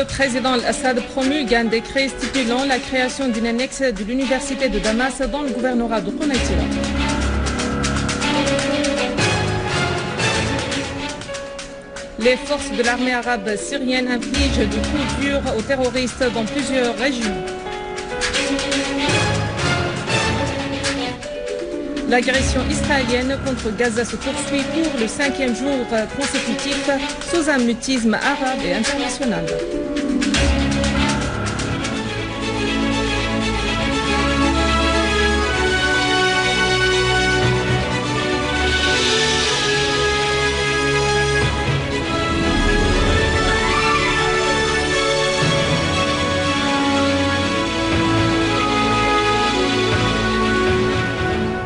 président Al-Assad promulgue un décret stipulant la création d'une annexe de l'université de Damas dans le gouvernorat de Konaïtira. Les forces de l'armée arabe syrienne infligent de coups durs aux terroristes dans plusieurs régions. L'agression israélienne contre Gaza se poursuit pour le 5e jour consécutif sous un mutisme arabe et international.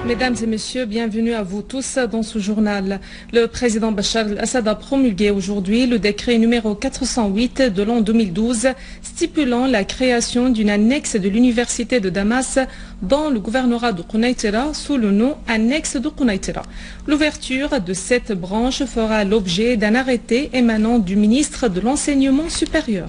Mesdames et messieurs, bienvenue à vous tous dans ce journal. Le président Bachar al-Assad a promulgué aujourd'hui le décret numéro 408 de l'an 2012 stipulant la création d'une annexe de l'université de Damas dans le gouvernorat de Konaïtira sous le nom annexe de Konaïtira. L'ouverture de cette branche fera l'objet d'un arrêté émanant du ministre de l'Enseignement supérieur.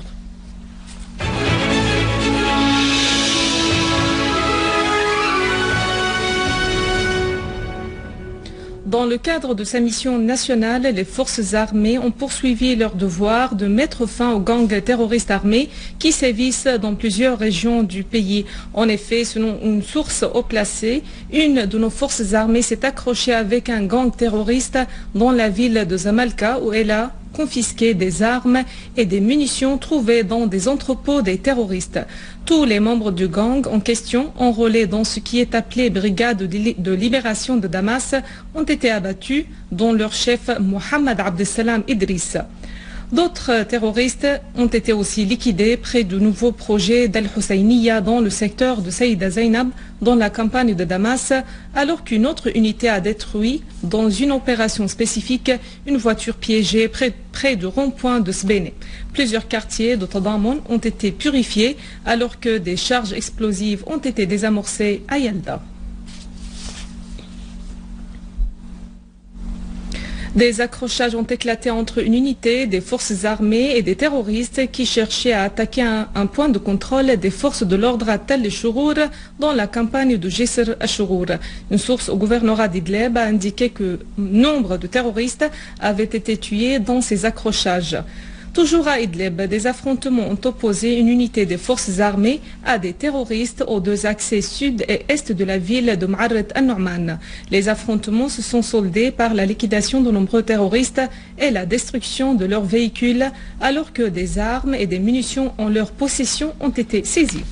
Dans le cadre de sa mission nationale, les forces armées ont poursuivi leur devoir de mettre fin aux gangs terroristes armés qui sévissent dans plusieurs régions du pays. En effet, selon une source haut placée, une de nos forces armées s'est accrochée avec un gang terroriste dans la ville de Zamalka où elle a confisqué des armes et des munitions trouvées dans des entrepôts des terroristes. Tous les membres du gang en question, enrôlés dans ce qui est appelé Brigade de libération de Damas, ont été abattus, dont leur chef Mohamed Abdesalam Idriss. D'autres terroristes ont été aussi liquidés près du nouveau projet d'Al-Husseiniya dans le secteur de Saïda Zainab, dans la campagne de Damas, alors qu'une autre unité a détruit, dans une opération spécifique, une voiture piégée près du rond-point de Sbene. Plusieurs quartiers de Tadamon ont été purifiés, alors que des charges explosives ont été désamorcées à Yalda. Des accrochages ont éclaté entre une unité des forces armées et des terroristes qui cherchaient à attaquer un point de contrôle des forces de l'ordre à Tel Chourour dans la campagne de Jisr Chourour. Une source au gouvernorat d'Idleb a indiqué que nombre de terroristes avaient été tués dans ces accrochages. Toujours à Idlib, des affrontements ont opposé une unité des forces armées à des terroristes aux deux accès sud et est de la ville de Ma'arret al-Nu'man. Les affrontements se sont soldés par la liquidation de nombreux terroristes et la destruction de leurs véhicules, alors que des armes et des munitions en leur possession ont été saisies.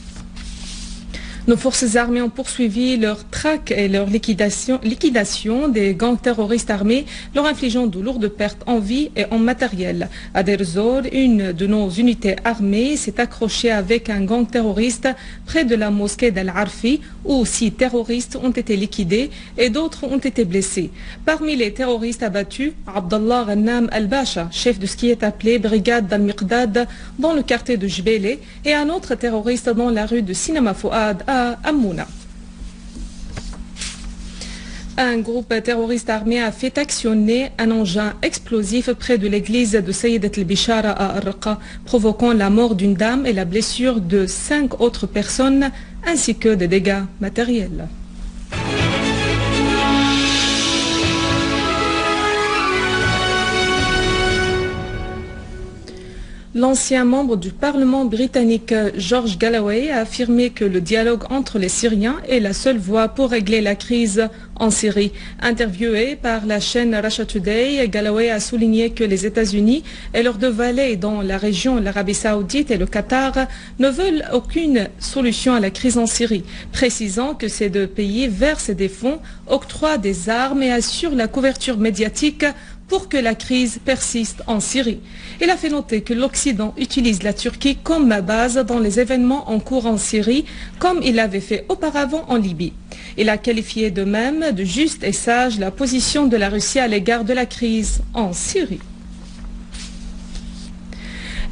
Nos forces armées ont poursuivi leur traque et leur liquidation des gangs terroristes armés, leur infligeant de lourdes pertes en vie et en matériel. À Deir ez-Zor, une de nos unités armées s'est accrochée avec un gang terroriste près de la mosquée d'Al-Arfi, où 6 terroristes ont été liquidés et d'autres ont été blessés. Parmi les terroristes abattus, Abdallah Ghannam al-Basha, chef de ce qui est appelé Brigade d'Al-Miqdad dans le quartier de Jbele, et un autre terroriste dans la rue de Sinama Fouad à Amouna. Un groupe terroriste armé a fait actionner un engin explosif près de l'église de Sayyidat al-Bishara à Arqa, provoquant la mort d'une dame et la blessure de 5 autres personnes, ainsi que des dégâts matériels. L'ancien membre du Parlement britannique George Galloway a affirmé que le dialogue entre les Syriens est la seule voie pour régler la crise en Syrie. Interviewé par la chaîne Russia Today, Galloway a souligné que les États-Unis et leurs deux valets dans la région, l'Arabie Saoudite et le Qatar, ne veulent aucune solution à la crise en Syrie, précisant que ces deux pays versent des fonds, octroient des armes et assurent la couverture médiatique pour que la crise persiste en Syrie. Il a fait noter que l'Occident utilise la Turquie comme base dans les événements en cours en Syrie, comme il l'avait fait auparavant en Libye. Il a qualifié de même de juste et sage la position de la Russie à l'égard de la crise en Syrie.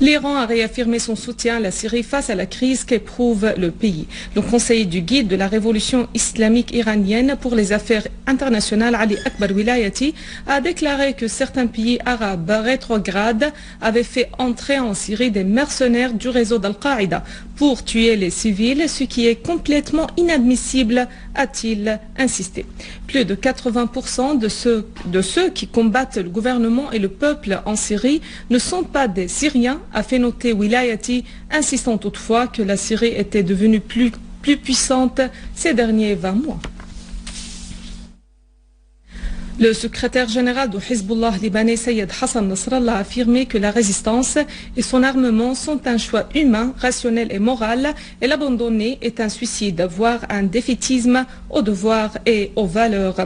L'Iran a réaffirmé son soutien à la Syrie face à la crise qu'éprouve le pays. Le conseiller du guide de la révolution islamique iranienne pour les affaires internationales, Ali Akbar Wilayati, a déclaré que certains pays arabes rétrogrades avaient fait entrer en Syrie des mercenaires du réseau d'Al-Qaïda pour tuer les civils, ce qui est complètement inadmissible, a-t-il insisté. Plus de 80% de ceux qui combattent le gouvernement et le peuple en Syrie ne sont pas des Syriens, a fait noter Wilayati, insistant toutefois que la Syrie était devenue plus puissante ces derniers 20 mois. Le secrétaire général du Hezbollah libanais Sayed Hassan Nasrallah a affirmé que la résistance et son armement sont un choix humain, rationnel et moral, et l'abandonner est un suicide, voire un défaitisme aux devoirs et aux valeurs.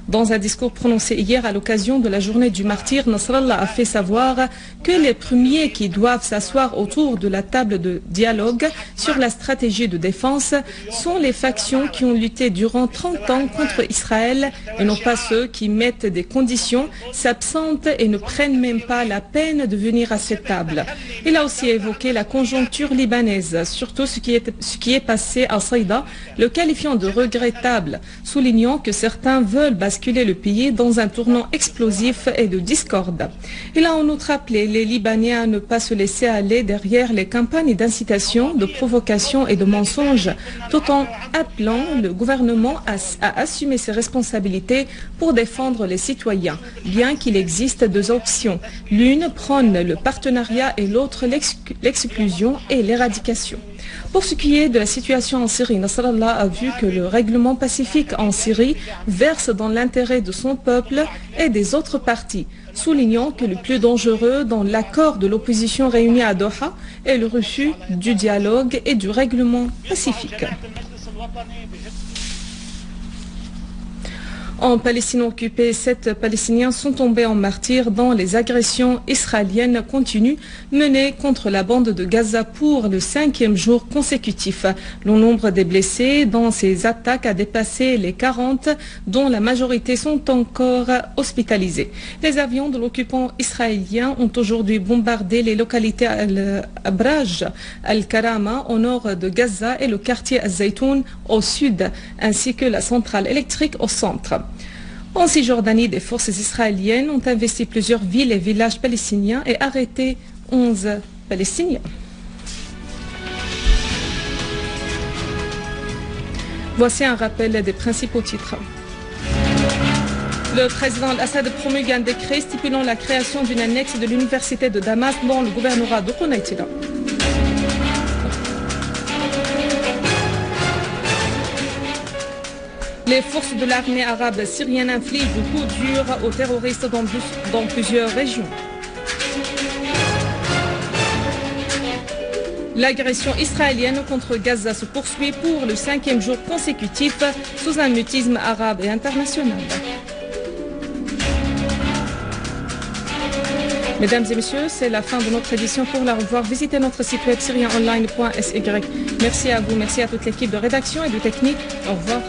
Dans un discours prononcé hier à l'occasion de la journée du martyr, Nasrallah a fait savoir que les premiers qui doivent s'asseoir autour de la table de dialogue sur la stratégie de défense sont les factions qui ont lutté durant 30 ans contre Israël et non pas ceux qui mettent des conditions, s'absentent et ne prennent même pas la peine de venir à cette table. Il a aussi évoqué la conjoncture libanaise, surtout ce qui est passé à Saïda, le qualifiant de regrettable, soulignant que certains veulent basculer le pays dans un tournant explosif et de discorde. Il a en outre appelé les Libanais à ne pas se laisser aller derrière les campagnes d'incitation, de provocation et de mensonges, tout en appelant le gouvernement à assumer ses responsabilités pour défendre les citoyens, bien qu'il existe deux options. L'une prône le partenariat et l'autre l'exclusion et l'éradication. Pour ce qui est de la situation en Syrie, Nasrallah a vu que le règlement pacifique en Syrie verse dans l'intérêt de son peuple et des autres partis, soulignant que le plus dangereux dans l'accord de l'opposition réunie à Doha est le refus du dialogue et du règlement pacifique. En Palestine occupée, 7 Palestiniens sont tombés en martyrs dans les agressions israéliennes continues menées contre la bande de Gaza pour le 5e jour consécutif. Le nombre des blessés dans ces attaques a dépassé les 40, dont la majorité sont encore hospitalisés. Les avions de l'occupant israélien ont aujourd'hui bombardé les localités Al-Abraj, Al-Karama au nord de Gaza et le quartier Al-Zaytoun au sud, ainsi que la centrale électrique au centre. En Cisjordanie, des forces israéliennes ont investi plusieurs villes et villages palestiniens et arrêté 11 Palestiniens. Voici un rappel des principaux titres. Le président Al-Assad promulgue un décret stipulant la création d'une annexe de l'université de Damas dans le gouvernorat de Konaïtila. Les forces de l'armée arabe syrienne infligent des coups durs aux terroristes dans plusieurs régions. L'agression israélienne contre Gaza se poursuit pour le 5e jour consécutif sous un mutisme arabe et international. Mesdames et messieurs, c'est la fin de notre édition. Pour la revoir, visitez notre site web syrienonline.sy. Merci à vous, merci à toute l'équipe de rédaction et de technique. Au revoir.